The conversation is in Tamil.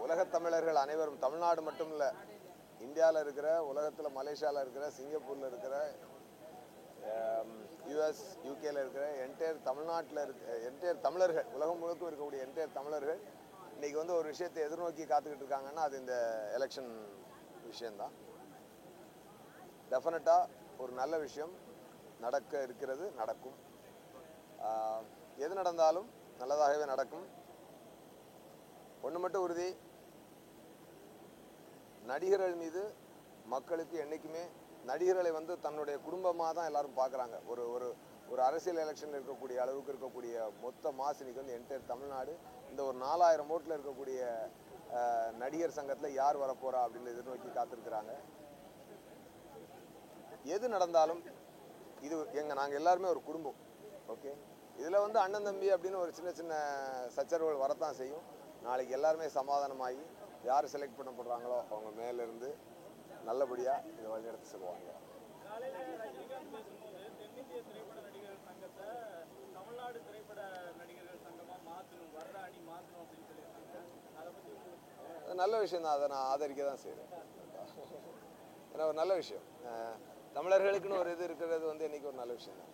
உலகத் தமிழர்கள் அனைவரும் தமிழ்நாடு மட்டும் இல்லை, இந்தியாவில் இருக்கிற, உலகத்தில் மலேசியாவில் இருக்கிற, சிங்கப்பூரில் இருக்கிற, யூஎஸ் யூகேல இருக்கிற என்டையர் தமிழ்நாட்டில் என்டையர் தமிழர்கள், உலகம் முழுக்க இருக்கக்கூடிய என்டையர் தமிழர்கள் இன்றைக்கி வந்து ஒரு விஷயத்தை எதிர்நோக்கி காத்துக்கிட்டு இருக்காங்கன்னா அது இந்த எலெக்ஷன் விஷயந்தான். டெஃபினட்டாக ஒரு நல்ல விஷயம் நடக்க இருக்கிறது, நடக்கும். எது நடந்தாலும் நல்லதாகவே நடக்கும். ஒன்று மட்டும் உறுதி, நடிகர்கள் மீது மக்களுக்கு என்றைக்குமே நடிகர்களை வந்து தன்னுடைய குடும்பமாக தான் எல்லாரும் பார்க்குறாங்க. ஒரு ஒரு ஒரு அரசியல் எலெக்ஷனில் இருக்கக்கூடிய அளவுக்கு இருக்கக்கூடிய மொத்த மாசு இன்னைக்கு வந்து என்டையர் தமிழ்நாடு இந்த ஒரு 4000 ஓட்டில் இருக்கக்கூடிய நடிகர் சங்கத்தில் யார் வரப்போகிறா அப்படின்னு எதிர்நோக்கி காத்திருக்கிறாங்க. எது நடந்தாலும் இது நாங்கள் எல்லாருமே ஒரு குடும்பம். ஓகே, இதில் வந்து அண்ணன் தம்பி அப்படின்னு ஒரு சின்ன சின்ன சச்சரவுகள் வரத்தான் செய்யும். நாளைக்கு எல்லாருமே சமாதானமாகி யார் செலக்ட் பண்ணப்படுறாங்களோ அவங்க மேலேருந்து நல்லபடியாக இதை வழிநடத்தி சொல்லுவாங்க. நல்ல விஷயம் தான், அதை நான் ஆதரிக்க தான் செய்கிறேன். ஏன்னா ஒரு நல்ல விஷயம், தமிழர்களுக்குன்னு ஒரு இது இருக்கிறது வந்து இன்னைக்கு ஒரு நல்ல விஷயம் தான்.